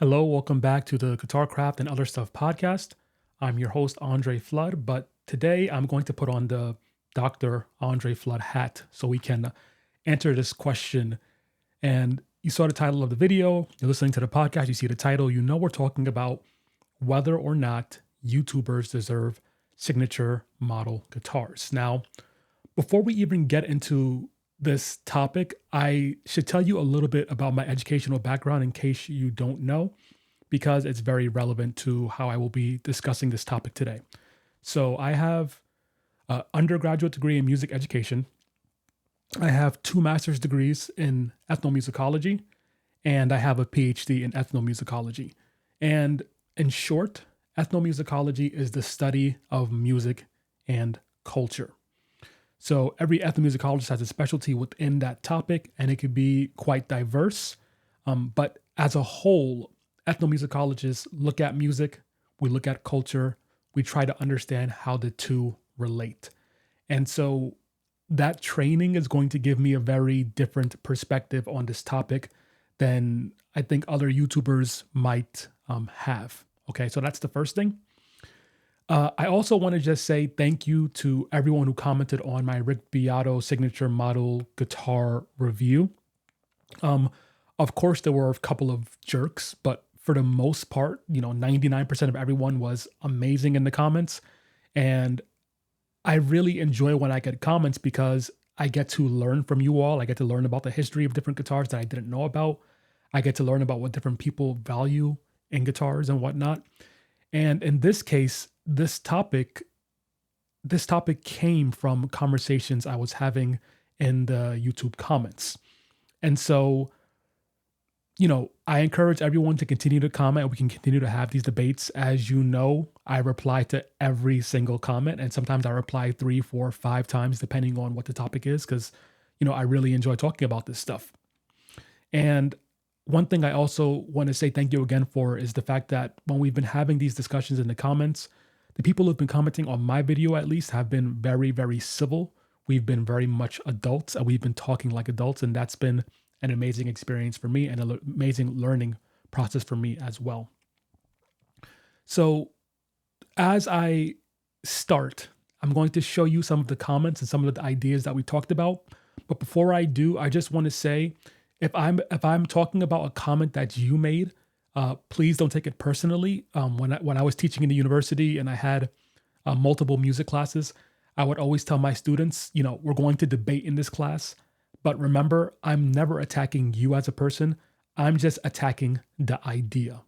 Hello, welcome back to the Guitar Craft and Other Stuff podcast. I'm your host, Andre Flood, but today I'm going to put on the Dr. Andre Flood hat so we can answer this question. And you saw the title of the video, you're listening to the podcast, you see the title, you know we're talking about whether or not YouTubers deserve signature model guitars. Now, before we even get into this topic, I should tell you a little bit about my educational background in case you don't know, because it's very relevant to how I will be discussing this topic today. So, I have an undergraduate degree in music education. I have 2 master's degrees in ethnomusicology, and I have a PhD in ethnomusicology. And in short, ethnomusicology is the study of music and culture. So every ethnomusicologist has a specialty within that topic, and it could be quite diverse. But as a whole, ethnomusicologists look at music, we look at culture, we try to understand how the two relate. And so that training is going to give me a very different perspective on this topic than I think other YouTubers might have. Okay, so that's the first thing. I also want to just say thank you to everyone who commented on my Rick Beato signature model guitar review. Of course, there were a couple of jerks, but for the most part, 99% of everyone was amazing in the comments. And I really enjoy when I get comments because I get to learn from you all. I get to learn about the history of different guitars that I didn't know about. I get to learn about what different people value in guitars and whatnot. And in this case, this topic came from conversations I was having in the YouTube comments. And so, I encourage everyone to continue to comment. We can continue to have these debates. As you know, I reply to every single comment, and sometimes I reply 3, 4, 5 times, depending on what the topic is, because, I really enjoy talking about this stuff. And one thing I also want to say thank you again for is the fact that when we've been having these discussions in the comments, the people who've been commenting on my video at least have been very, very civil. We've been very much adults, and we've been talking like adults, and that's been an amazing experience for me and an amazing learning process for me as well. So as I start, I'm going to show you some of the comments and some of the ideas that we talked about. But before I do, I just want to say, if I'm talking about a comment that you made, please don't take it personally. When I was teaching in the university and I had multiple music classes, I would always tell my students, we're going to debate in this class. But remember, I'm never attacking you as a person. I'm just attacking the idea.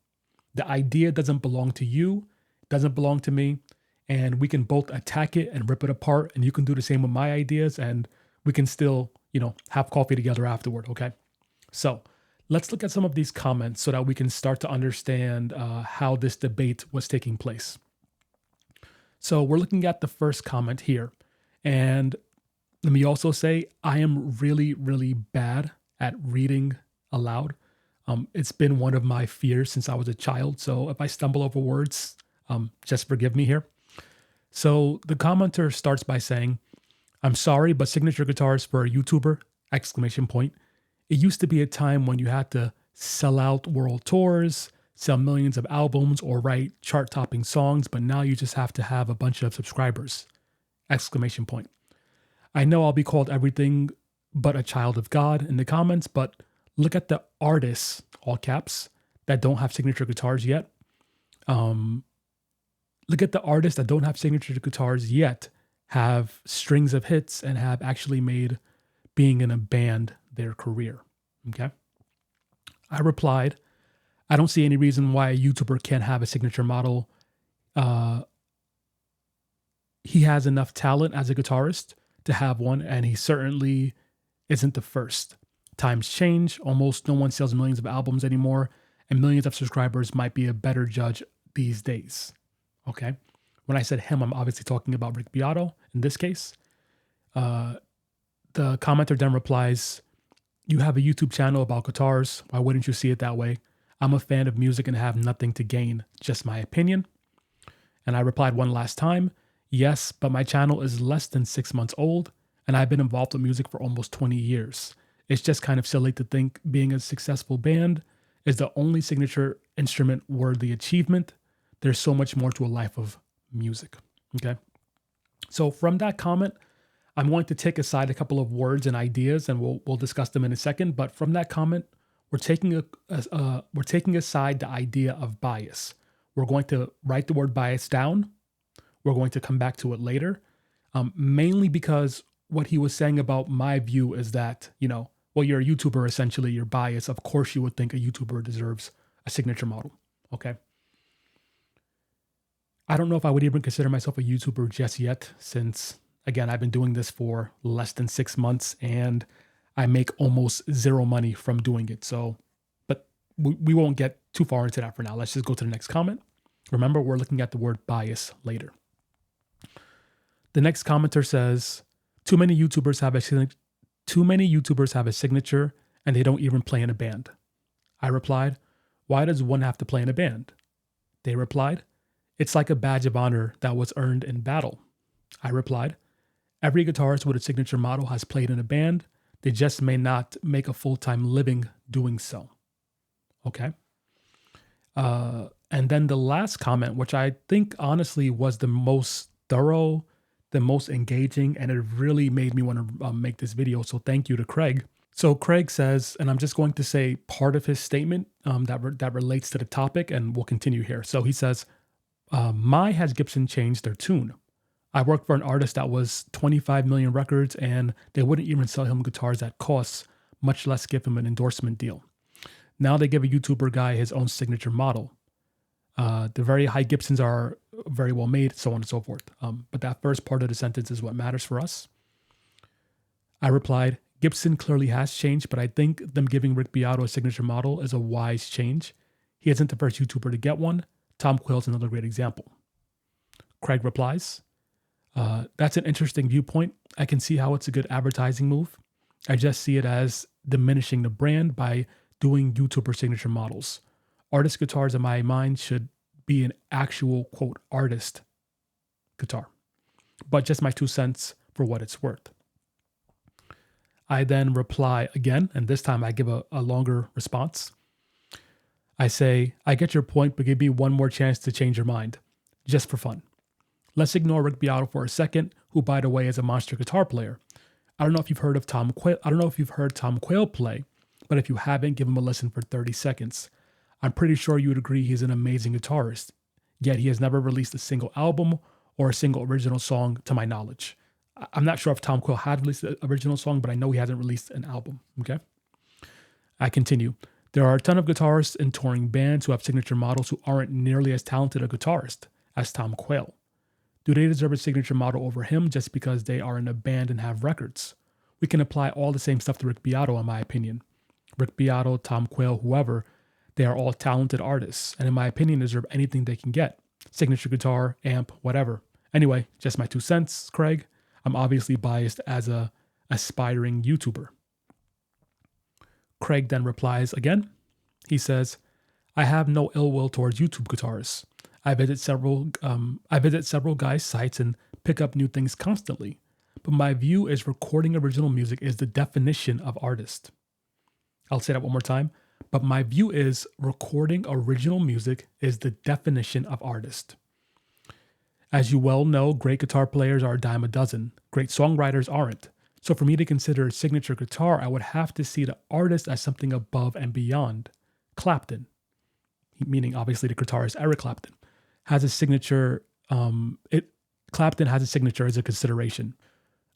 The idea doesn't belong to you, doesn't belong to me, and we can both attack it and rip it apart, and you can do the same with my ideas, and we can still, have coffee together afterward, okay? So let's look at some of these comments so that we can start to understand how this debate was taking place. So we're looking at the first comment here, and let me also say, I am really, really bad at reading aloud. It's been one of my fears since I was a child. So if I stumble over words, just forgive me here. So the commenter starts by saying, I'm sorry, but signature guitars for a YouTuber, ! It used to be a time when you had to sell out world tours, sell millions of albums, or write chart-topping songs, but now you just have to have a bunch of subscribers! I know I'll be called everything but a child of God in the comments, but look at the artists, all caps, that don't have signature guitars yet. Look at the artists that don't have signature guitars yet, have strings of hits, and have actually made being in a band their career. Okay. I replied, I don't see any reason why a YouTuber can't have a signature model. He has enough talent as a guitarist to have one, and he certainly isn't the first. Times change. Almost no one sells millions of albums anymore, and millions of subscribers might be a better judge these days. Okay. When I said him, I'm obviously talking about Rick Beato in this case. The commenter then replies, you have a YouTube channel about guitars. Why wouldn't you see it that way? I'm a fan of music and have nothing to gain, just my opinion. And I replied one last time, yes, but my channel is less than 6 months old, and I've been involved with music for almost 20 years. It's just kind of silly to think being a successful band is the only signature instrument worthy achievement. There's so much more to a life of music. Okay. So from that comment, I'm going to take aside a couple of words and ideas, and we'll discuss them in a second. But from that comment, we're taking aside the idea of bias. We're going to write the word bias down. We're going to come back to it later, mainly because what he was saying about my view is that, well, you're a YouTuber, essentially, you're biased. Of course, you would think a YouTuber deserves a signature model. Okay. I don't know if I would even consider myself a YouTuber just yet, since, again, I've been doing this for less than 6 months and I make almost zero money from doing it. So, but we won't get too far into that for now. Let's just go to the next comment. Remember, we're looking at the word bias later. The next commenter says, too many YouTubers have a signature and they don't even play in a band. I replied, why does one have to play in a band? They replied, it's like a badge of honor that was earned in battle. I replied, every guitarist with a signature model has played in a band. They just may not make a full-time living doing so. Okay. And then the last comment, which I think honestly was the most thorough, the most engaging, and it really made me want to make this video. So thank you to Craig. So Craig says, and I'm just going to say part of his statement that relates to the topic, and we'll continue here. So he says, my has Gibson changed their tune. I worked for an artist that was 25 million records and they wouldn't even sell him guitars at costs, much less give him an endorsement deal. Now they give a YouTuber guy his own signature model. The very high Gibsons are very well made, so on and so forth. But that first part of the sentence is what matters for us. I replied, Gibson clearly has changed, but I think them giving Rick Beato a signature model is a wise change. He isn't the first YouTuber to get one. Tom Quayle's another great example. Craig replies, that's an interesting viewpoint. I can see how it's a good advertising move. I just see it as diminishing the brand by doing YouTuber signature models. Artist guitars, in my mind, should be an actual, quote, artist guitar. But just my 2 cents for what it's worth. I then reply again, and this time I give a longer response. I say, I get your point, but give me one more chance to change your mind, just for fun. Let's ignore Rick Beato for a second, who, by the way, is a monster guitar player. I don't know if you've heard of Tom Quayle. I don't know if you've heard Tom Quayle play, but if you haven't, give him a listen for 30 seconds. I'm pretty sure you would agree he's an amazing guitarist, yet he has never released a single album or a single original song to my knowledge. I'm not sure if Tom Quayle had released an original song, but I know he hasn't released an album. Okay. I continue. There are a ton of guitarists in touring bands who have signature models who aren't nearly as talented a guitarist as Tom Quayle. Do they deserve a signature model over him just because they are in a band and have records? We can apply all the same stuff to Rick Beato, in my opinion. Rick Beato, Tom Quayle, whoever, they are all talented artists, and in my opinion, deserve anything they can get. Signature guitar, amp, whatever. Anyway, just my 2 cents, Craig. I'm obviously biased as a aspiring YouTuber. Craig then replies again. He says, I have no ill will towards YouTube guitarists. I visit several guys' sites and pick up new things constantly. But my view is recording original music is the definition of artist. I'll say that one more time. But my view is recording original music is the definition of artist. As you well know, great guitar players are a dime a dozen. Great songwriters aren't. So for me to consider a signature guitar, I would have to see the artist as something above and beyond. Clapton, meaning obviously the guitarist Eric Clapton, has a signature. Clapton has a signature as a consideration.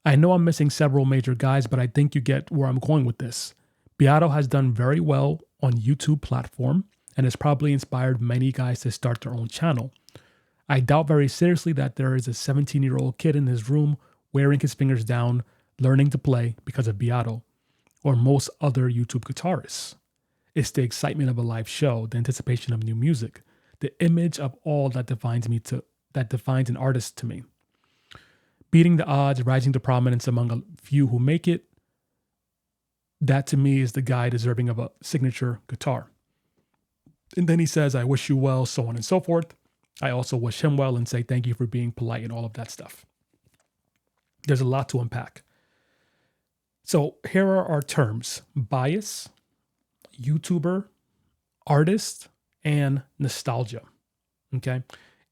I know I'm missing several major guys, but I think you get where I'm going with this. Beato has done very well on YouTube platform and has probably inspired many guys to start their own channel. I doubt very seriously that there is a 17-year-old kid in his room wearing his fingers down, learning to play because of Beato, or most other YouTube guitarists. It's the excitement of a live show, the anticipation of new music, the image of all that defines an artist to me. Beating the odds, rising to prominence among a few who make it, that to me is the guy deserving of a signature guitar. And then he says, I wish you well, so on and so forth. I also wish him well and say thank you for being polite and all of that stuff. There's a lot to unpack. So here are our terms: bias, YouTuber, artist, and nostalgia. Okay.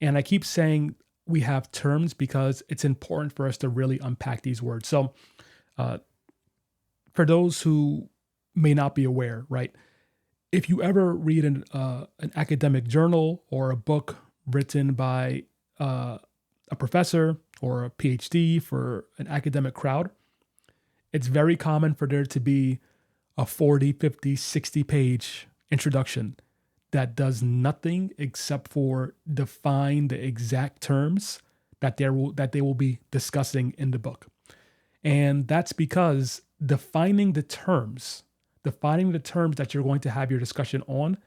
And I keep saying we have terms because it's important for us to really unpack these words. So, uh, for those who may not be aware, right? If you ever read an academic journal or a book written by uh, a professor or a PhD for an academic crowd, it's very common for there to be a 40, 50, 60 page introduction that does nothing except for define the exact terms that they will be discussing in the book. And that's because defining the terms that you're going to have your discussion on,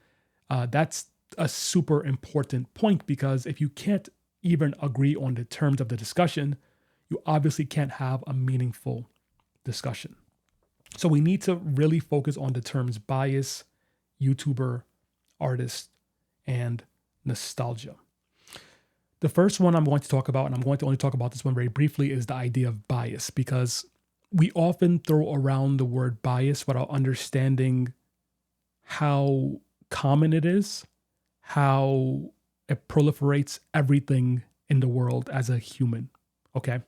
that's a super important point, because if you can't even agree on the terms of the discussion, you obviously can't have a meaningful discussion. So we need to really focus on the terms bias, YouTuber, artist, and nostalgia. The first one I'm going to talk about, and I'm going to only talk about this one very briefly, is the idea of bias, because we often throw around the word bias without understanding how common it is, how it proliferates everything in the world as a human. Okay.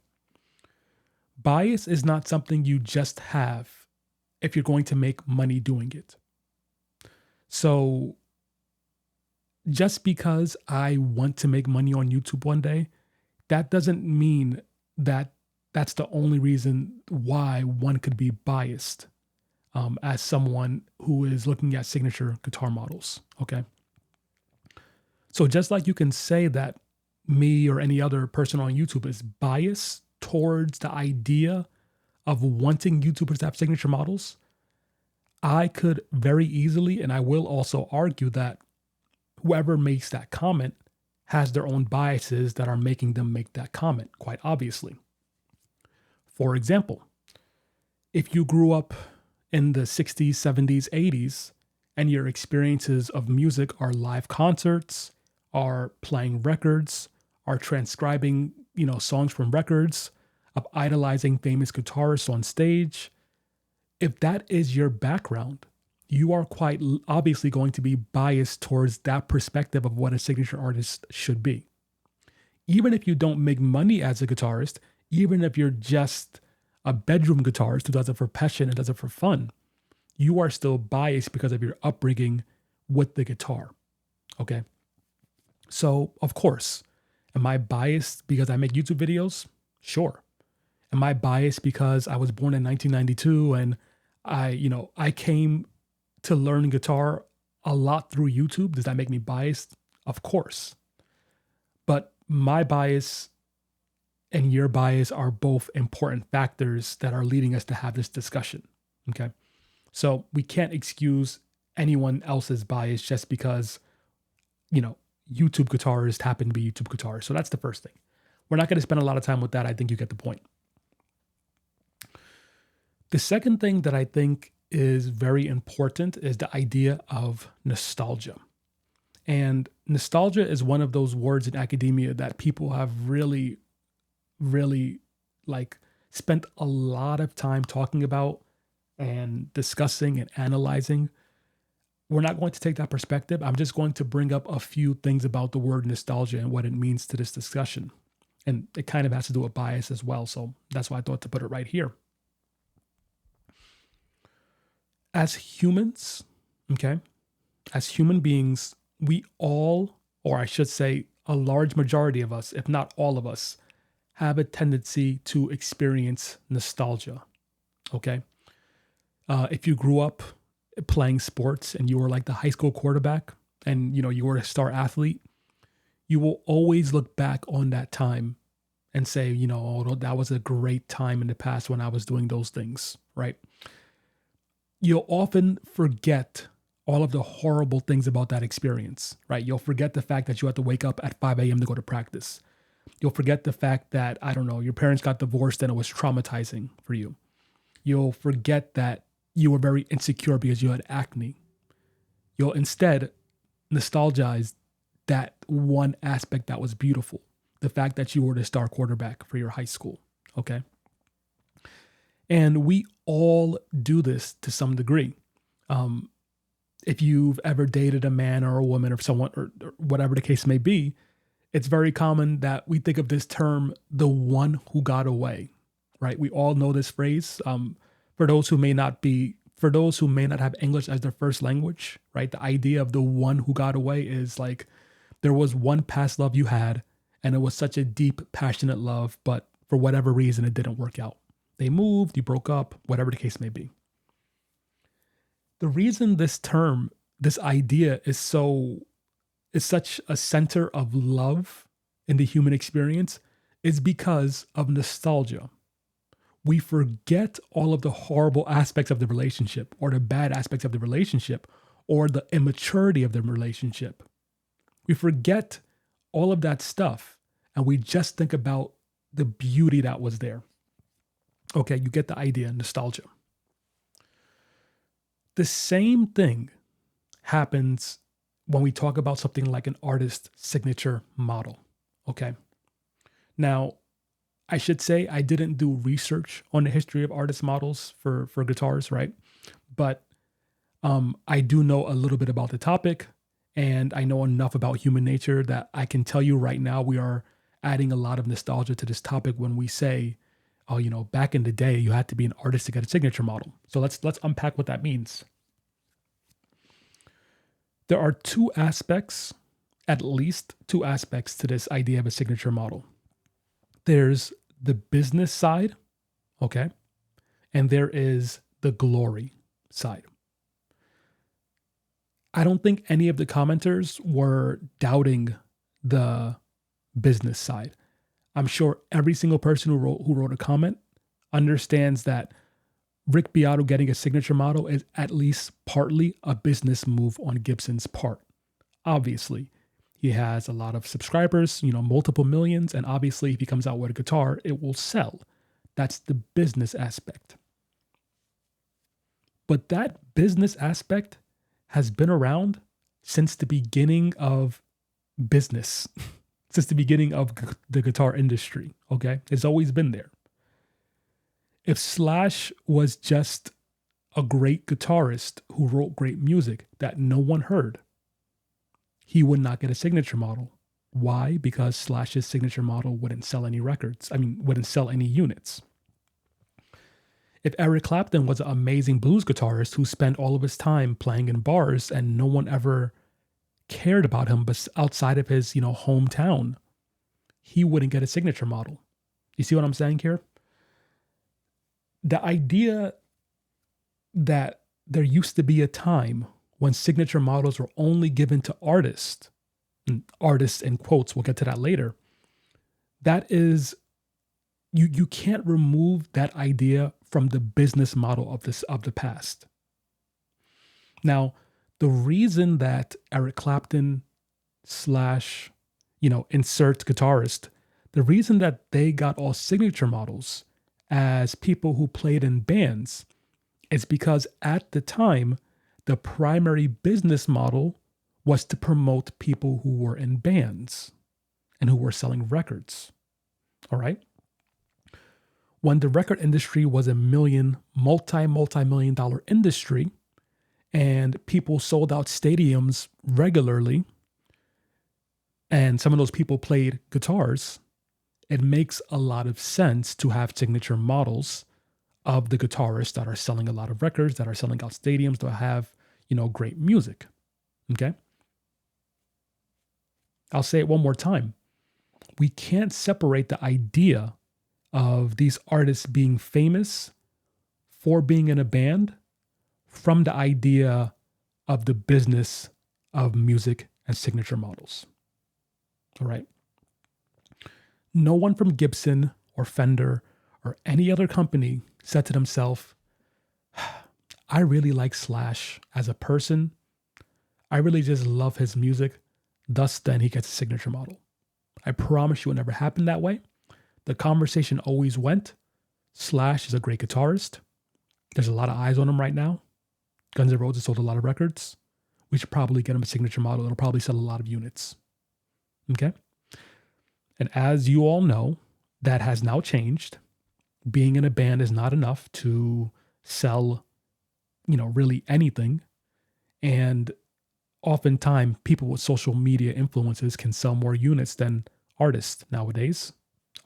Bias is not something you just have if you're going to make money doing it. So just because I want to make money on YouTube one day, that doesn't mean that that's the only reason why one could be biased as someone who is looking at signature guitar models. Okay. So just like you can say that me or any other person on YouTube is biased towards the idea of wanting YouTubers to have signature models, I could very easily, and I will also argue that whoever makes that comment has their own biases that are making them make that comment, quite obviously. For example, if you grew up in the 60s, 70s, 80s, and your experiences of music are live concerts, are playing records, are transcribing, songs from records, of idolizing famous guitarists on stage, if that is your background, you are quite obviously going to be biased towards that perspective of what a signature artist should be. Even if you don't make money as a guitarist, even if you're just a bedroom guitarist who does it for passion and does it for fun, you are still biased because of your upbringing with the guitar. Okay. So, of course, am I biased because I make YouTube videos? Sure. Am I biased because I was born in 1992 and I came to learn guitar a lot through YouTube? Does that make me biased? Of course. But my bias and your bias are both important factors that are leading us to have this discussion. Okay. So we can't excuse anyone else's bias just because, YouTube guitarists happen to be YouTube guitarists. So that's the first thing. We're not going to spend a lot of time with that. I think you get the point. The second thing that I think is very important is the idea of nostalgia. And nostalgia is one of those words in academia that people have really, really spent a lot of time talking about and discussing and analyzing. We're not going to take that perspective. I'm just going to bring up a few things about the word nostalgia and what it means to this discussion. And it kind of has to do with bias as well. So that's why I thought to put it right here. As humans, okay, as human beings, we all, or I should say a large majority of us, if not all of us, have a tendency to experience nostalgia, okay? If you grew up playing sports and you were like the high school quarterback and, you were a star athlete, you will always look back on that time and say, oh, that was a great time in the past when I was doing those things, right? You'll often forget all of the horrible things about that experience, right? You'll forget the fact that you had to wake up at 5 a.m. to go to practice. You'll forget the fact that, I don't know, your parents got divorced and it was traumatizing for you. You'll forget that you were very insecure because you had acne. You'll instead nostalgize that one aspect that was beautiful, the fact that you were the star quarterback for your high school, okay? And we all do this to some degree. if you've ever dated a man or a woman or someone or whatever the case may be, it's very common that we think of this term, the one who got away, right? We all know this phrase. For those who may not have English as their first language, right? The idea of the one who got away is like there was one past love you had, and it was such a deep, passionate love, but for whatever reason, it didn't work out. They moved, you broke up, whatever the case may be. The reason this term, this idea is such a center of love in the human experience is because of nostalgia. We forget all of the horrible aspects of the relationship or the bad aspects of the relationship or the immaturity of the relationship. We forget all of that stuff and we just think about the beauty that was there. Okay, you get the idea, nostalgia. The same thing happens when we talk about something like an artist signature model. Okay. Now, I should say I didn't do research on the history of artist models for guitars, right? But I do know a little bit about the topic, and I know enough about human nature that I can tell you right now we are adding a lot of nostalgia to this topic when we say, oh, back in the day, you had to be an artist to get a signature model. So let's unpack what that means. There are at least two aspects to this idea of a signature model. There's the business side, okay? And there is the glory side. I don't think any of the commenters were doubting the business side. I'm sure every single person who wrote a comment understands that Rick Beato getting a signature model is at least partly a business move on Gibson's part. Obviously, he has a lot of subscribers, multiple millions, and obviously if he comes out with a guitar, it will sell. That's the business aspect. But that business aspect has been around since the beginning of business, since the beginning of the guitar industry, okay? It's always been there. If Slash was just a great guitarist who wrote great music that no one heard, he would not get a signature model. Why? Because Slash's signature model wouldn't sell any wouldn't sell any units. If Eric Clapton was an amazing blues guitarist who spent all of his time playing in bars and no one ever cared about him but outside of his, hometown, he wouldn't get a signature model. You see what I'm saying here? The idea that there used to be a time when signature models were only given to artists, and artists in quotes, we'll get to that later, that is, you can't remove that idea from the business model of the past. Now, the reason that Eric Clapton Slash, insert guitarist, the reason that they got all signature models as people who played in bands is because at the time, the primary business model was to promote people who were in bands and who were selling records. All right? When the record industry was a multi-million dollar industry and people sold out stadiums regularly, and some of those people played guitars, it makes a lot of sense to have signature models of the guitarists that are selling a lot of records, that are selling out stadiums, that have, great music. Okay? I'll say it one more time. We can't separate the idea of these artists being famous for being in a band from the idea of the business of music and signature models. All right? No one from Gibson or Fender or any other company said to themselves, I really like Slash as a person. I really just love his music. Thus, then he gets a signature model. I promise you it never happened that way. The conversation always went, Slash is a great guitarist. There's a lot of eyes on him right now. Guns N' Roses sold a lot of records. We should probably get him a signature model. It'll probably sell a lot of units. Okay? And as you all know, that has now changed. Being in a band is not enough to sell, really anything. And oftentimes, people with social media influences can sell more units than artists nowadays.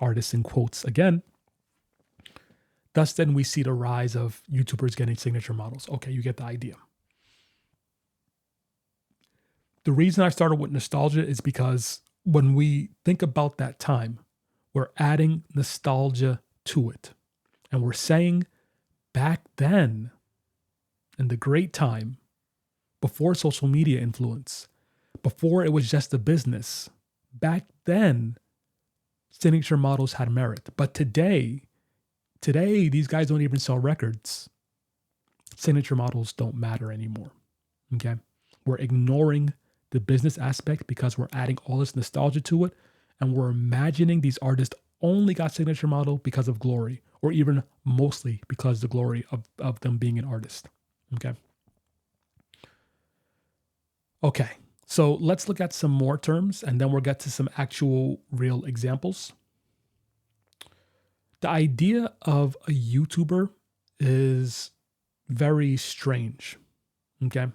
Artists in quotes again. Thus, then we see the rise of YouTubers getting signature models. Okay, you get the idea. The reason I started with nostalgia is because when we think about that time, we're adding nostalgia to it. And we're saying back then, in the great time, before social media influence, before it was just a business, back then, signature models had merit. But today, these guys don't even sell records. Signature models don't matter anymore. Okay? We're ignoring the business aspect because we're adding all this nostalgia to it, and we're imagining these artists only got signature model because of glory, or even mostly because the glory of them being an artist. Okay, so let's look at some more terms, and then we'll get to some actual real examples. The idea of a YouTuber is very strange. Okay.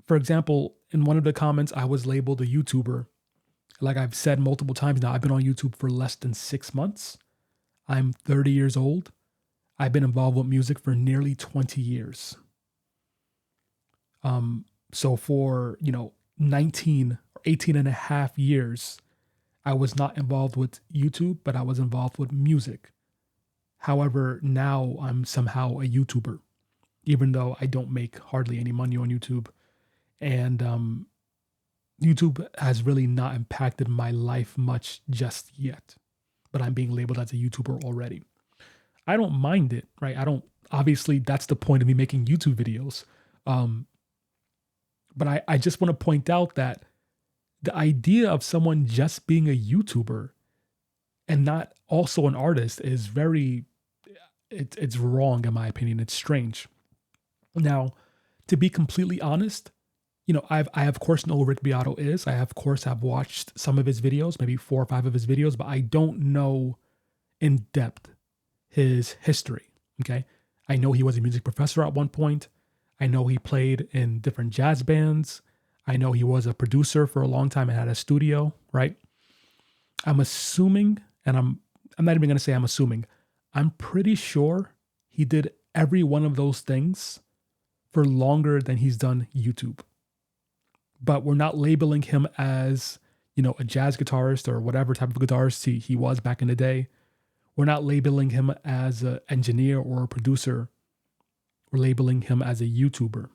For example, in one of the comments, I was labeled a YouTuber. Like I've said multiple times now, I've been on YouTube for less than 6 months. I'm 30 years old. I've been involved with music for nearly 20 years. So for, 19 or 18 and a half years, I was not involved with YouTube, but I was involved with music. However, now I'm somehow a YouTuber, even though I don't make hardly any money on YouTube. And YouTube has really not impacted my life much just yet, but I'm being labeled as a YouTuber already. I don't mind it, right? Obviously, that's the point of me making YouTube videos. But I just want to point out that the idea of someone just being a YouTuber and not also an artist is it's wrong in my opinion. It's strange. Now, to be completely honest, I of course know who Rick Beato is. I of course have watched some of his videos, maybe 4 or 5 of his videos, but I don't know in depth his history. Okay. I know he was a music professor at one point. I know he played in different jazz bands. I know he was a producer for a long time and had a studio, right? I'm assuming, and I'm not even going to say I'm assuming, I'm pretty sure he did every one of those things for longer than he's done YouTube. But we're not labeling him as, a jazz guitarist or whatever type of guitarist he was back in the day. We're not labeling him as an engineer or a producer. We're labeling him as a YouTuber.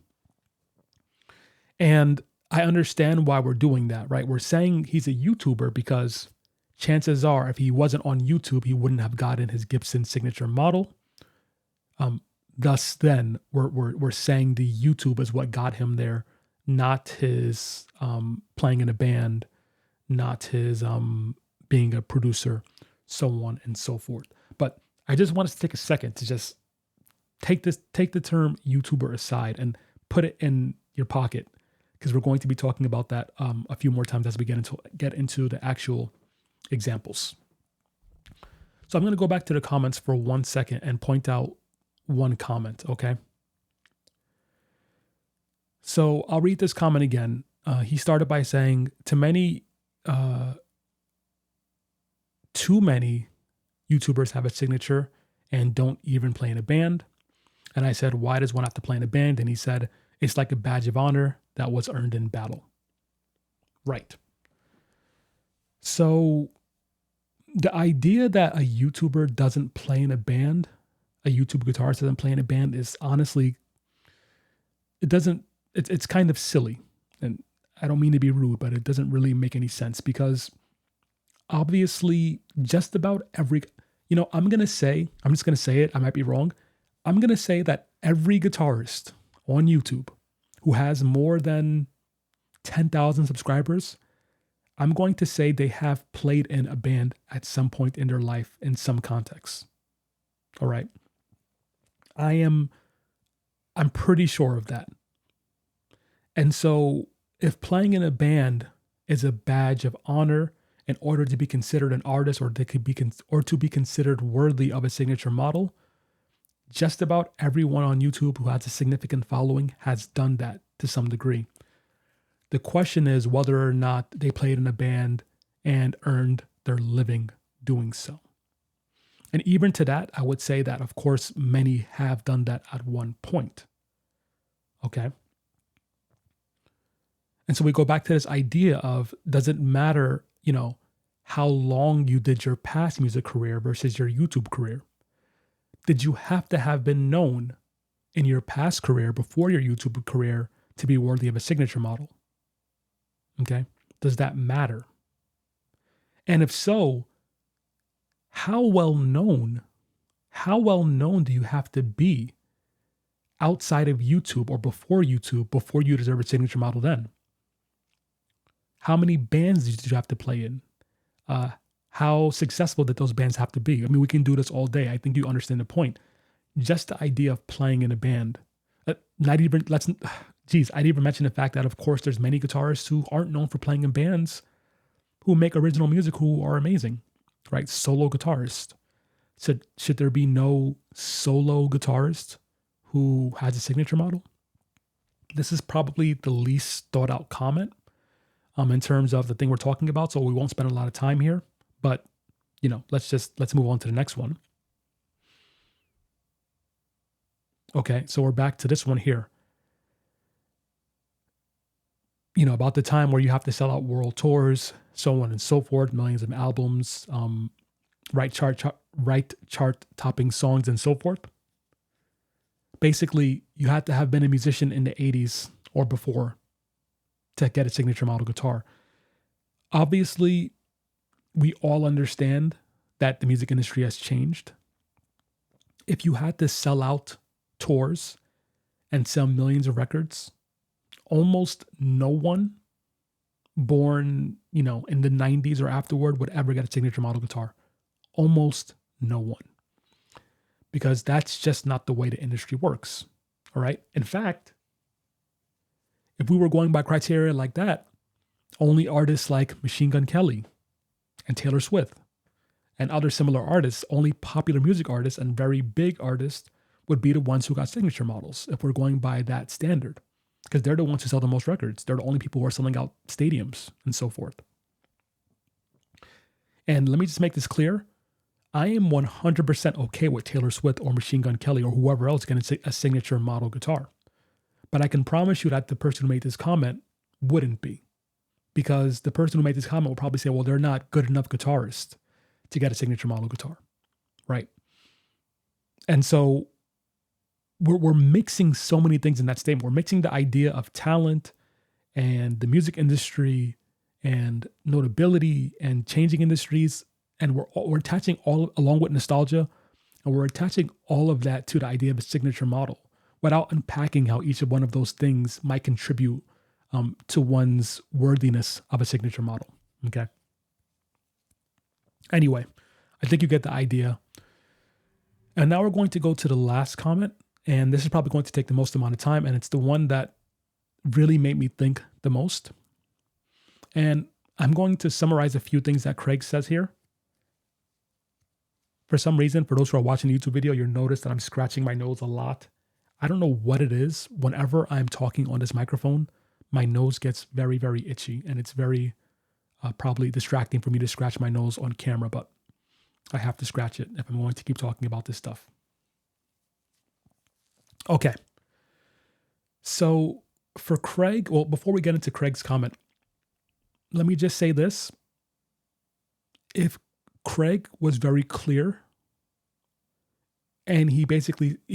And I understand why we're doing that, right? We're saying he's a YouTuber because chances are if he wasn't on YouTube, he wouldn't have gotten his Gibson signature model. Thus, then, we're saying the YouTube is what got him there, not his playing in a band, not his being a producer, so on and so forth. But I just want us to take a second to just take the term YouTuber aside and put it in your pocket, because we're going to be talking about that a few more times as we get into the actual examples. So I'm going to go back to the comments for 1 second and point out one comment, okay? So I'll read this comment again. He started by saying, too many YouTubers have a signature and don't even play in a band. And I said, why does one have to play in a band? And he said, it's like a badge of honor that was earned in battle. Right. So the idea that a YouTuber doesn't play in a band, a YouTube guitarist doesn't play in a band, is honestly, it's kind of silly. And I don't mean to be rude, but it doesn't really make any sense, because obviously just about every, I'm just going to say it, I might be wrong. I'm going to say that every guitarist on YouTube who has more than 10,000 subscribers, I'm going to say they have played in a band at some point in their life in some context. All right. I'm pretty sure of that. And so if playing in a band is a badge of honor in order to be considered an artist, or to be considered worthy of a signature model, Just about everyone on YouTube who has a significant following has done that to some degree. The question is whether or not they played in a band and earned their living doing so. And even to that, I would say that, of course, many have done that at one point. Okay. And so we go back to this idea of, does it matter, how long you did your past music career versus your YouTube career? Did you have to have been known in your past career before your YouTube career to be worthy of a signature model? Okay. Does that matter? And if so, how well known do you have to be outside of YouTube or before YouTube before you deserve a signature model then? How many bands did you have to play in? How successful did those bands have to be? I mean, we can do this all day. I think you understand the point. Just the idea of playing in a band. I didn't even mention the fact that, of course, there's many guitarists who aren't known for playing in bands who make original music who are amazing, right? Solo guitarists. So should there be no solo guitarist who has a signature model? This is probably the least thought out comment in terms of the thing we're talking about. So we won't spend a lot of time here, but let's move on to the next one. Okay, so we're back to this one here. About the time where you have to sell out world tours, so on and so forth, millions of albums, write chart topping songs and so forth. Basically, you had to have been a musician in the 80s or before to get a signature model guitar. Obviously, we all understand that the music industry has changed. If you had to sell out tours and sell millions of records, almost no one born, in the 90s or afterward would ever get a signature model guitar. Almost no one. Because that's just not the way the industry works. All right. In fact, if we were going by criteria like that, only artists like Machine Gun Kelly and Taylor Swift and other similar artists, only popular music artists and very big artists would be the ones who got signature models if we're going by that standard. Because they're the ones who sell the most records. They're the only people who are selling out stadiums and so forth. And let me just make this clear. I am 100% okay with Taylor Swift or Machine Gun Kelly or whoever else getting a signature model guitar. But I can promise you that the person who made this comment wouldn't be. Because the person who made this comment will probably say, well, they're not good enough guitarists to get a signature model guitar. Right? And so we're mixing so many things in that statement. We're mixing the idea of talent and the music industry and notability and changing industries. And we're attaching all, along with nostalgia, and we're attaching all of that to the idea of a signature model without unpacking how each of one of those things might contribute to one's worthiness of a signature model. Okay. Anyway, I think you get the idea. And now we're going to go to the last comment. And this is probably going to take the most amount of time. And it's the one that really made me think the most. And I'm going to summarize a few things that Craig says here. For some reason, for those who are watching the YouTube video, you'll notice that I'm scratching my nose a lot. I don't know what it is. Whenever I'm talking on this microphone, my nose gets very, very itchy. And it's very probably distracting for me to scratch my nose on camera. But I have to scratch it if I'm going to keep talking about this stuff. Okay. So for Craig, well, before we get into Craig's comment, let me just say this. If Craig was very clear, and he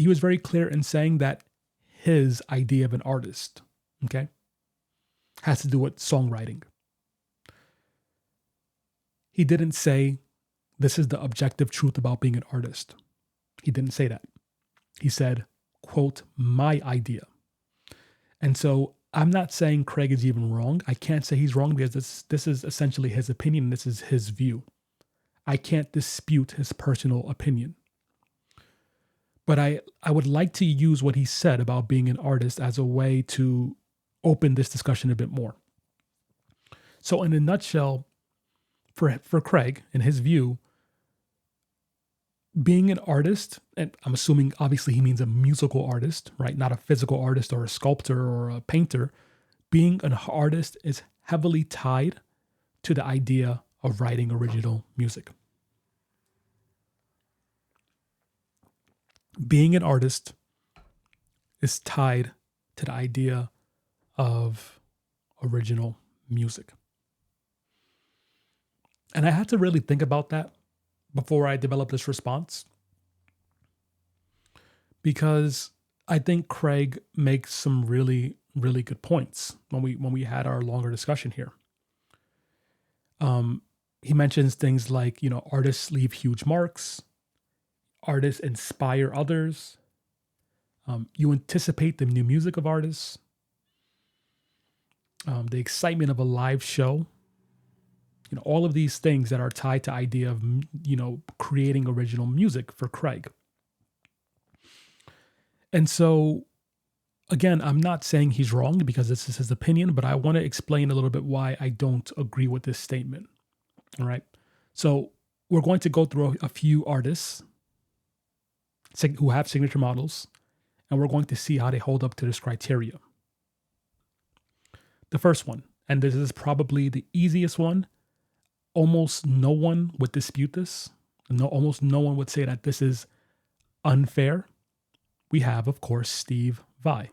was very clear in saying that his idea of an artist, okay, has to do with songwriting. He didn't say, this is the objective truth about being an artist. He didn't say that. He said, quote, my idea. And so I'm not saying Craig is even wrong. I can't say he's wrong because this is essentially his opinion. This is his view. I can't dispute his personal opinion. But I would like to use what he said about being an artist as a way to open this discussion a bit more. So in a nutshell, for Craig, in his view, being an artist, and I'm assuming obviously he means a musical artist, right? Not a physical artist or a sculptor or a painter. Being an artist is heavily tied to the idea of writing original music. Being an artist is tied to the idea of original music. And I had to really think about that before I developed this response, because I think Craig makes some really, really good points when we had our longer discussion here. He mentions things like, artists leave huge marks, artists inspire others, you anticipate the new music of artists, the excitement of a live show, all of these things that are tied to idea of, creating original music for Craig. And so, again, I'm not saying he's wrong because this is his opinion, but I want to explain a little bit why I don't agree with this statement. All right. So we're going to go through a few artists who have signature models, and we're going to see how they hold up to this criteria. The first one, and this is probably the easiest one, almost no one would dispute this. Almost no one would say that this is unfair. We have, of course, Steve Vai.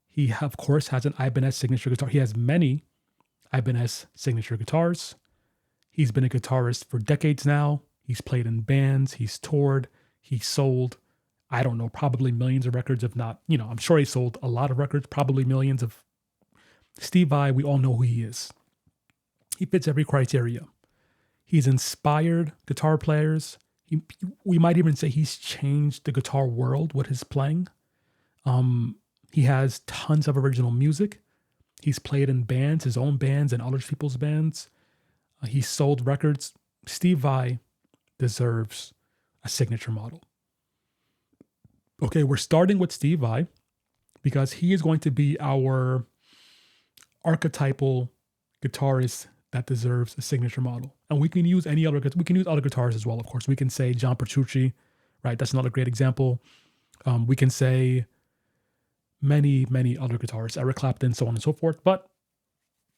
He, of course, has an Ibanez signature guitar. He has many Ibanez signature guitars. He's been a guitarist for decades now. He's played in bands. He's toured. He sold, I don't know, probably millions of records, if not, I'm sure he sold a lot of records, probably millions of. Steve Vai, we all know who he is. He fits every criteria. He's inspired guitar players. We might even say he's changed the guitar world with his playing. He has tons of original music. He's played in bands, his own bands and other people's bands. He sold records. Steve Vai deserves a signature model. Okay, we're starting with Steve Vai because he is going to be our archetypal guitarist that deserves a signature model. And we can use other guitarists as well, of course. We can say John Petrucci, right? That's another great example. We can say many, many other guitarists, Eric Clapton, so on and so forth. But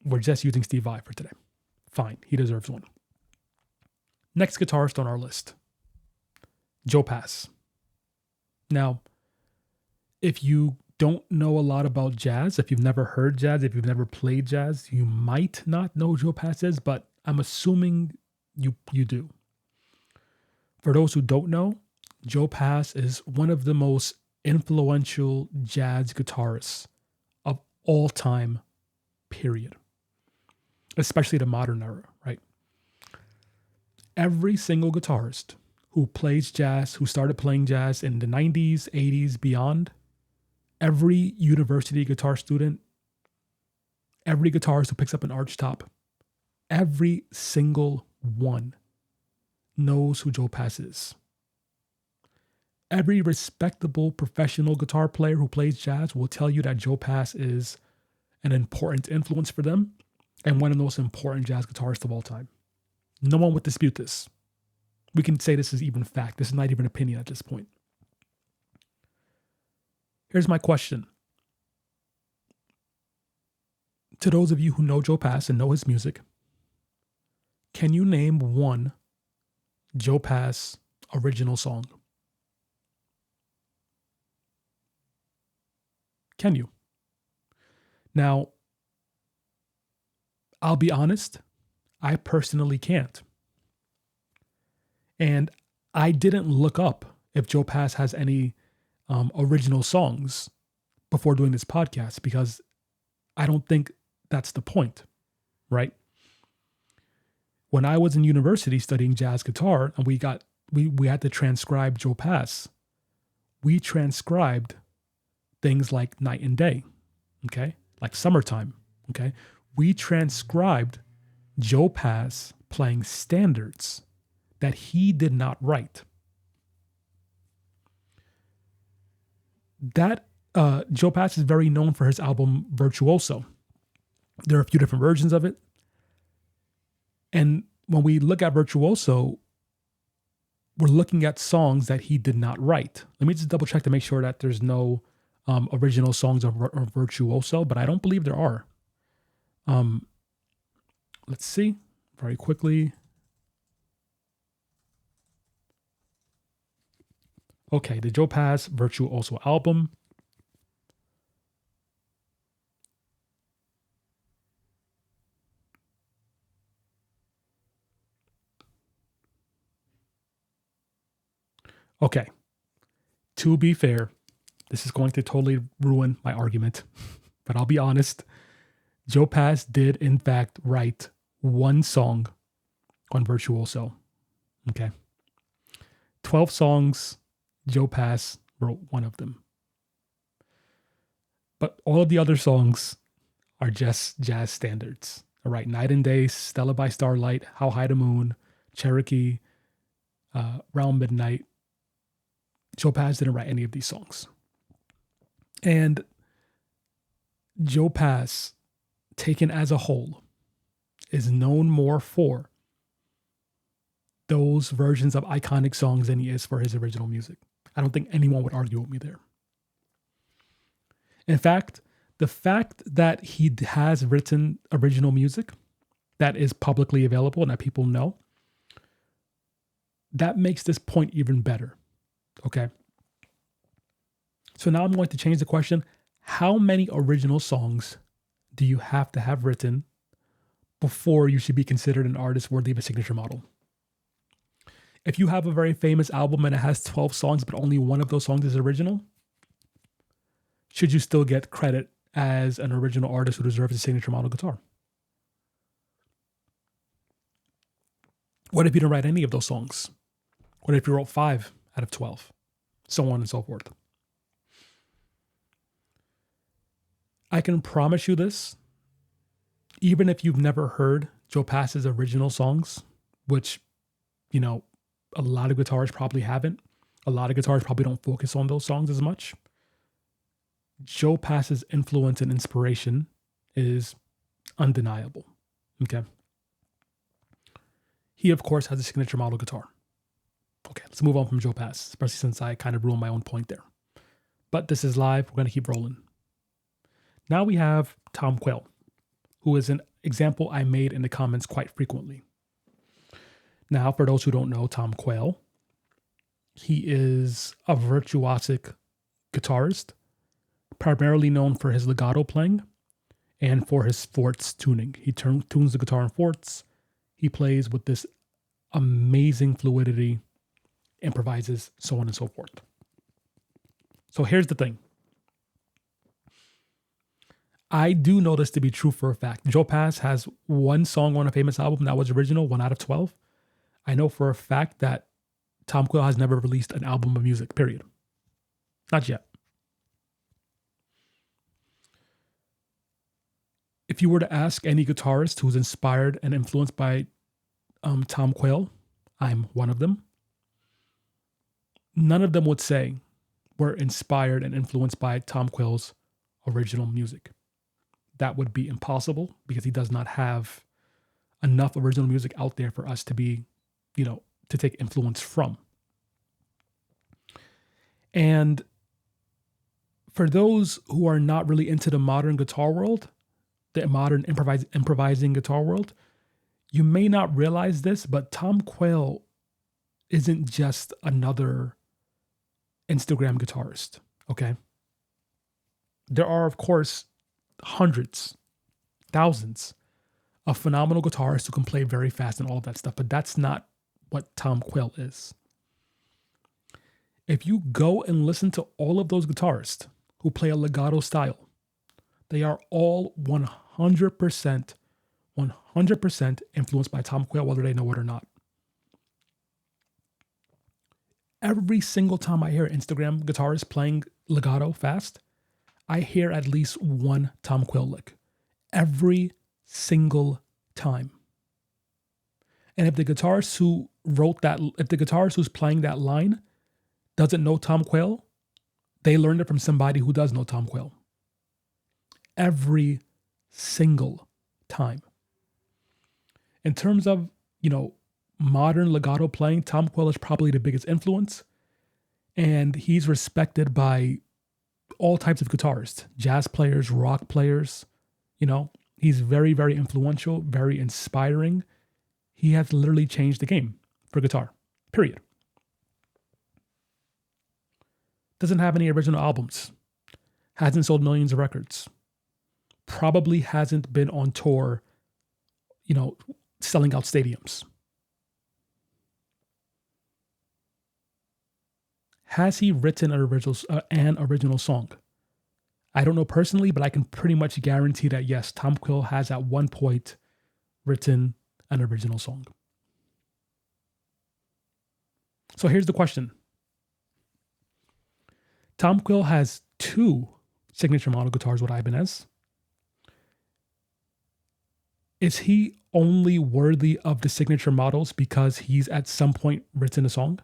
we're just using Steve Vai for today. Fine, he deserves one. Next guitarist on our list, Joe Pass. Now, if you don't know a lot about jazz, if you've never heard jazz, if you've never played jazz, you might not know who Joe Pass is, but I'm assuming you do. For those who don't know, Joe Pass is one of the most influential jazz guitarists of all time, period. Especially the modern era, right? Every single guitarist who plays jazz, who started playing jazz in the 90s, 80s, beyond, every university guitar student, every guitarist who picks up an arch top, every single one knows who Joe Pass is. Every respectable professional guitar player who plays jazz will tell you that Joe Pass is an important influence for them and one of the most important jazz guitarists of all time. No one would dispute this. We can say this is even fact. This is not even opinion at this point. Here's my question. To those of you who know Joe Pass and know his music, can you name one Joe Pass original song? Can you? Now, I'll be honest, I personally can't. And I didn't look up if Joe Pass has any original songs before doing this podcast because I don't think that's the point, right? When I was in university studying jazz guitar and we had to transcribe Joe Pass, we transcribed things like Night and Day, okay? Like Summertime, okay? We transcribed Joe Pass playing standards that he did not write. That Joe Pass is very known for his album Virtuoso. There are a few different versions of it. And when we look at Virtuoso, we're looking at songs that he did not write. Let me just double check to make sure that there's no original songs of Virtuoso, but I don't believe there are. Let's see very quickly. Okay, the Joe Pass Virtuoso album. Okay, to be fair, this is going to totally ruin my argument, but I'll be honest. Joe Pass did, in fact, write one song on Virtuoso. Okay. 12 songs, Joe Pass wrote one of them. But all of the other songs are just jazz standards. All right, Night and Day, Stella by Starlight, How High the Moon, Cherokee, Round Midnight. Joe Pass didn't write any of these songs. And Joe Pass, taken as a whole, is known more for those versions of iconic songs than he is for his original music. I don't think anyone would argue with me there. In fact, the fact that he has written original music that is publicly available and that people know, that makes this point even better. Okay. So now I'm going to change the question. How many original songs do you have to have written before you should be considered an artist worthy of a signature model? If you have a very famous album and it has 12 songs, but only one of those songs is original, should you still get credit as an original artist who deserves a signature model guitar? What if you didn't write any of those songs? What if you wrote 5 out of 12? So on and so forth. I can promise you this, even if you've never heard Joe Pass's original songs, which, you know, a lot of guitarists probably haven't. A lot of guitarists probably don't focus on those songs as much. Joe Pass's influence and inspiration is undeniable. Okay. He, of course, has a signature model guitar. Okay, let's move on from Joe Pass, especially since I kind of ruined my own point there. But this is live. We're going to keep rolling. Now we have Tom Quayle, who is an example I made in the comments quite frequently. Now, for those who don't know Tom Quayle, he is a virtuosic guitarist, primarily known for his legato playing and for his forts tuning. He tunes the guitar in forts. He plays with this amazing fluidity, improvises, so on and so forth. So here's the thing. I do know this to be true for a fact. Joe Pass has one song on a famous album that was original, 1 out of 12. I know for a fact that Tom Quayle has never released an album of music, period. Not yet. If you were to ask any guitarist who's inspired and influenced by Tom Quayle, I'm one of them. None of them would say we're inspired and influenced by Tom Quayle's original music. That would be impossible because he does not have enough original music out there for us to be, to take influence from. And for those who are not really into the modern guitar world, the modern improvising guitar world, you may not realize this, but Tom Quayle isn't just another Instagram guitarist, okay? There are, of course, hundreds, thousands of phenomenal guitarists who can play very fast and all of that stuff, but that's not what Tom Quayle is. If you go and listen to all of those guitarists who play a legato style, they are all 100% influenced by Tom Quayle, whether they know it or not. Every single time I hear Instagram guitarists playing legato fast, I hear at least one Tom Quayle lick. Every single time. And if the guitarist who wrote that, if the guitarist who's playing that line doesn't know Tom Quayle, they learned it from somebody who does know Tom Quayle. Every single time. In terms of, modern legato playing, Tom Quill is probably the biggest influence. And he's respected by all types of guitarists, jazz players, rock players. He's very, very influential, very inspiring. He has literally changed the game for guitar, period. Doesn't have any original albums. Hasn't sold millions of records. Probably hasn't been on tour, selling out stadiums. Has he written an original song? I don't know personally, but I can pretty much guarantee that yes, Tom Quill has at one point written an original song. So here's the question. Tom Quill has 2 signature model guitars with Ibanez. Is he only worthy of the signature models because he's at some point written a song?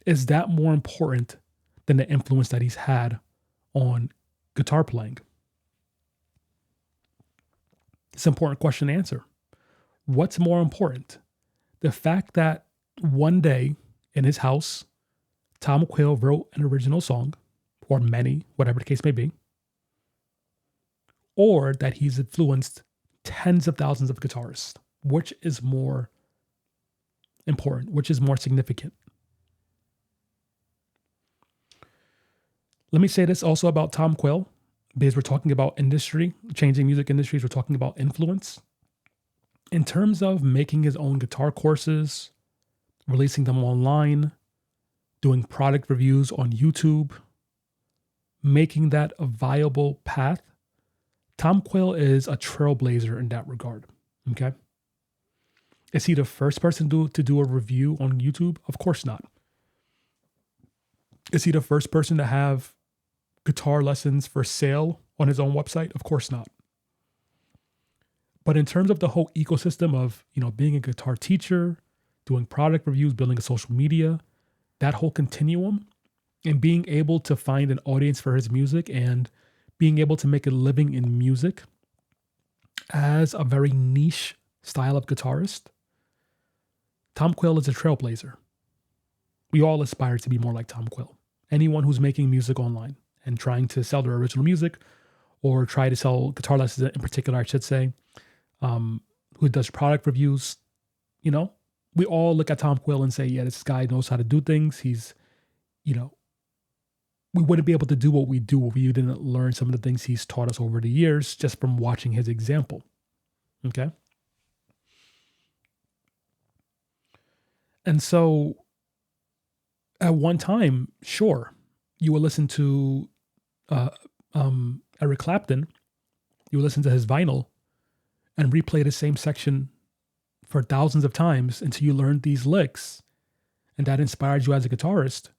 Is that more important than the influence that he's had on guitar playing? It's an important question to answer. What's more important? The fact that one day in his house, Tom Quill wrote an original song, or many, whatever the case may be, or that he's influenced tens of thousands of guitarists? Which is more important? Which is more significant? Let me say this also about Tom Quill, because we're talking about industry, changing music industries, we're talking about influence. In terms of making his own guitar courses, releasing them online, doing product reviews on YouTube, making that a viable path, Tom Quill is a trailblazer in that regard, okay? Is he the first person to do a review on YouTube? Of course not. Is he the first person to have guitar lessons for sale on his own website? Of course not. But in terms of the whole ecosystem of, being a guitar teacher, doing product reviews, building a social media, that whole continuum, and being able to find an audience for his music and being able to make a living in music as a very niche style of guitarist, Tom Quill is a trailblazer. We all aspire to be more like Tom Quill. Anyone who's making music online and trying to sell their original music, or try to sell guitar lessons in particular, I should say, who does product reviews, we all look at Tom Quill and say, yeah, this guy knows how to do things. He's, we wouldn't be able to do what we do if we didn't learn some of the things he's taught us over the years just from watching his example. Okay? And so at one time, sure, you would listen to Eric Clapton, you would listen to his vinyl and replay the same section for thousands of times until you learned these licks, and that inspired you as a guitarist.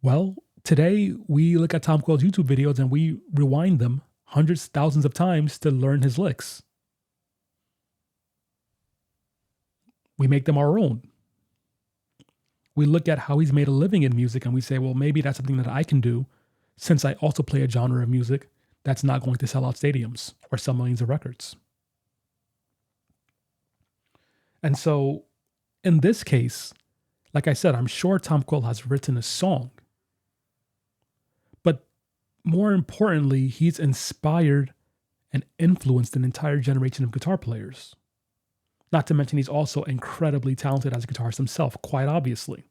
Well, today we look at Tom Quill's YouTube videos and we rewind them hundreds, thousands of times to learn his licks. We make them our own. We look at how he's made a living in music and we say, well, maybe that's something that I can do since I also play a genre of music that's not going to sell out stadiums or sell millions of records. And so in this case, like I said, I'm sure Tom Quill has written a song. But more importantly, he's inspired and influenced an entire generation of guitar players. Not to mention he's also incredibly talented as a guitarist himself, quite obviously.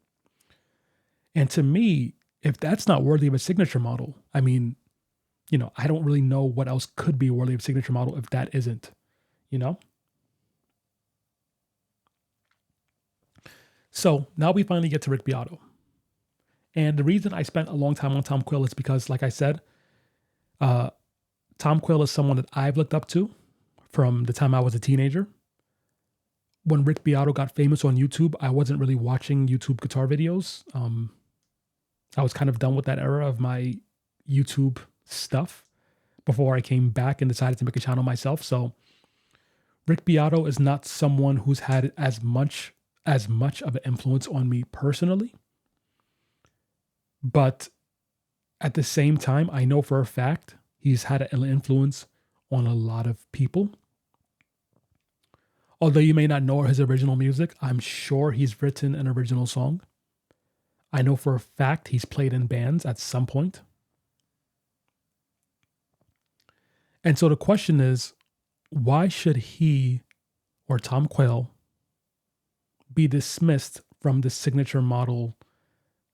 And to me, if that's not worthy of a signature model, I mean, I don't really know what else could be worthy of a signature model if that isn't, So now we finally get to Rick Beato. And the reason I spent a long time on Tom Quill is because, like I said, Tom Quill is someone that I've looked up to from the time I was a teenager. When Rick Beato got famous on YouTube, I wasn't really watching YouTube guitar videos. I was kind of done with that era of my YouTube stuff before I came back and decided to make a channel myself. So Rick Beato is not someone who's had as much of an influence on me personally. But at the same time, I know for a fact he's had an influence on a lot of people. Although you may not know his original music, I'm sure he's written an original song. I know for a fact he's played in bands at some point. And so the question is, why should he or Tom Quayle be dismissed from the signature model,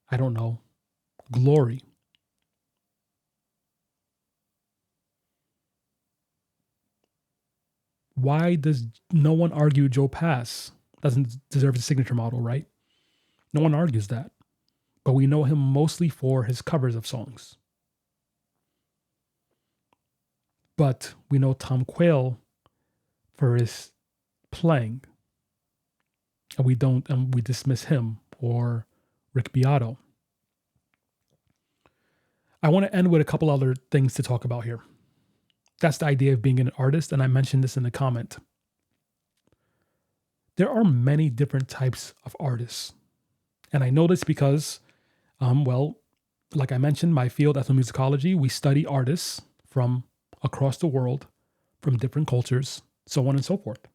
I don't know, glory? Why does no one argue Joe Pass doesn't deserve a signature model, right? No one argues that. But we know him mostly for his covers of songs. But we know Tom Quayle for his playing. And we dismiss him or Rick Beato. I want to end with a couple other things to talk about here. That's the idea of being an artist, and I mentioned this in the comment. There are many different types of artists. And I know this because, like I mentioned, my field, ethnomusicology, we study artists from across the world, from different cultures, so on and so forth.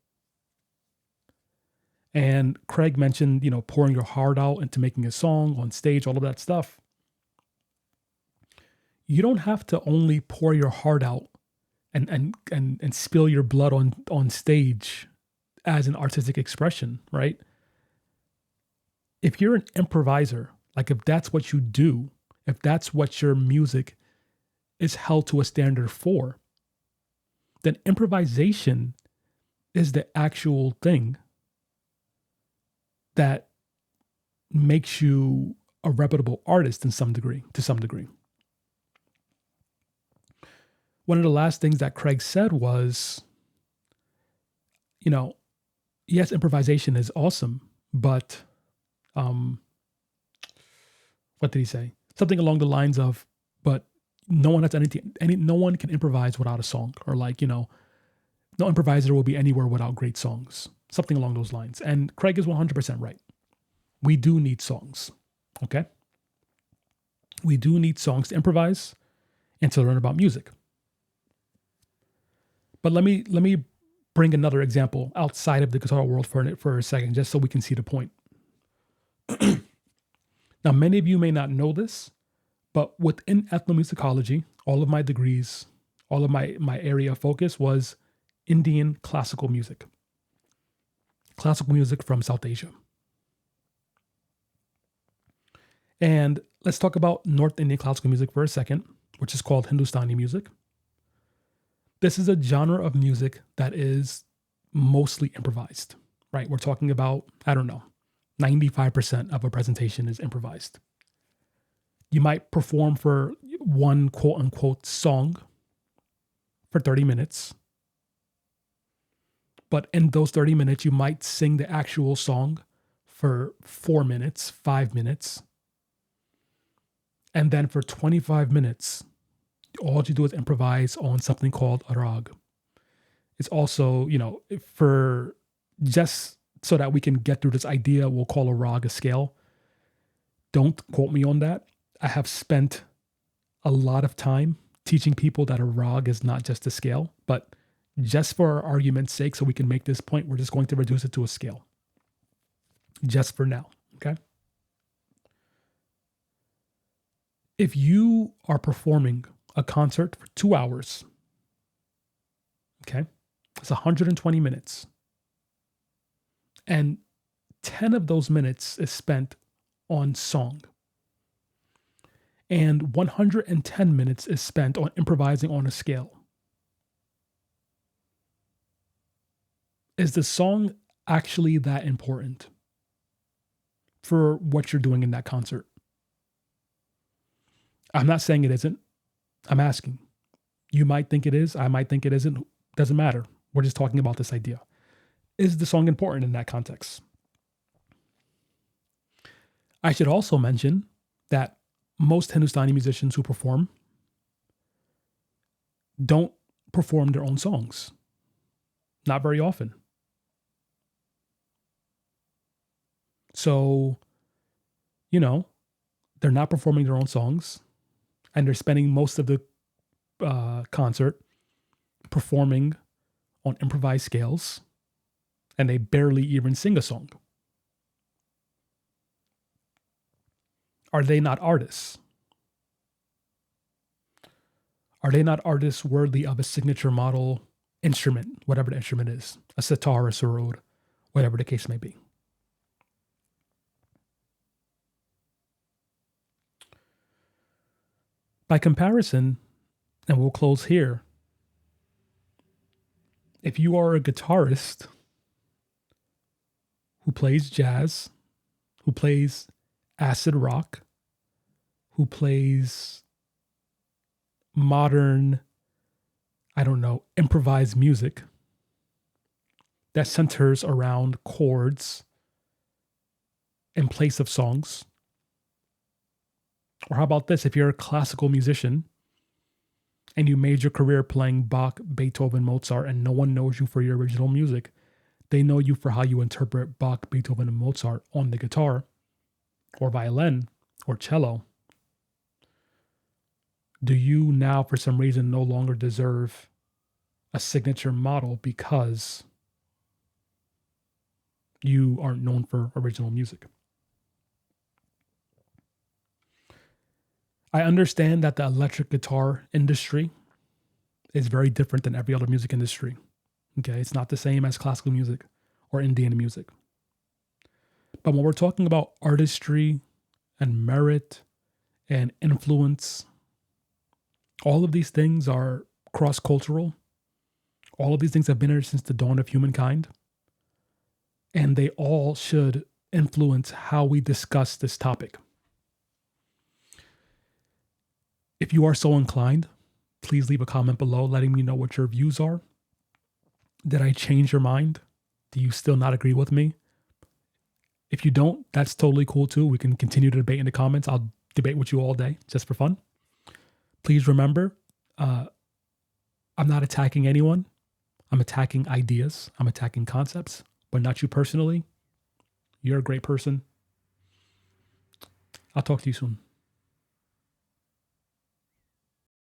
And Craig mentioned, pouring your heart out into making a song on stage, all of that stuff. You don't have to only pour your heart out and spill your blood on stage as an artistic expression, right? If you're an improviser, like if that's what you do, if that's what your music is held to a standard for, then improvisation is the actual thing that makes you a reputable artist to some degree. One of the last things that Craig said was, yes, improvisation is awesome, but what did he say? Something along the lines of, but no one has no one can improvise without a song, or no improviser will be anywhere without great songs. Something along those lines. And Craig is 100% right. We do need songs, okay? We do need songs to improvise and to learn about music. But let me bring another example outside of the guitar world for a second, just so we can see the point. Now, many of you may not know this, but within ethnomusicology, all of my degrees, all of my area of focus was Indian classical music. Classical music from South Asia. And let's talk about North Indian classical music for a second, which is called Hindustani music. This is a genre of music that is mostly improvised, right? We're talking about, 95% of a presentation is improvised. You might perform for one quote unquote song for 30 minutes. But in those 30 minutes, you might sing the actual song for 4 minutes, 5 minutes. And then for 25 minutes, all you do is improvise on something called a rag. It's also, for just so that we can get through this idea, we'll call a rag a scale. Don't quote me on that. I have spent a lot of time teaching people that a rag is not just a scale, but just for our argument's sake, so we can make this point, we're just going to reduce it to a scale. Just for now, okay? If you are performing a concert for 2 hours, okay, it's 120 minutes. And 10 of those minutes is spent on song. And 110 minutes is spent on improvising on a scale. Is the song actually that important for what you're doing in that concert? I'm not saying it isn't. I'm asking. You might think it is. I might think it isn't. Doesn't matter. We're just talking about this idea. Is the song important in that context? I should also mention that most Hindustani musicians who perform don't perform their own songs. Not very often. So, they're not performing their own songs, and they're spending most of the concert performing on improvised scales. and they barely even sing a song. Are they not artists? Are they not artists worthy of a signature model instrument, whatever the instrument is, a sitar, a sarod, whatever the case may be? By comparison, and we'll close here, if you are a guitarist who plays jazz, who plays acid rock, who plays modern, improvised music that centers around chords in place of songs. Or how about this? If you're a classical musician and you made your career playing Bach, Beethoven, Mozart, and no one knows you for your original music, they know you for how you interpret Bach, Beethoven, and Mozart on the guitar or violin or cello. Do you now, for some reason, no longer deserve a signature model because you aren't known for original music? I understand that the electric guitar industry is very different than every other music industry. Okay, it's not the same as classical music or Indian music. But when we're talking about artistry and merit and influence, all of these things are cross-cultural. All of these things have been here since the dawn of humankind. And they all should influence how we discuss this topic. If you are so inclined, please leave a comment below letting me know what your views are. Did I change your mind? Do you still not agree with me? If you don't, that's totally cool too. We can continue to debate in the comments. I'll debate with you all day just for fun. Please remember, I'm not attacking anyone. I'm attacking ideas. I'm attacking concepts, but not you personally. You're a great person. I'll talk to you soon.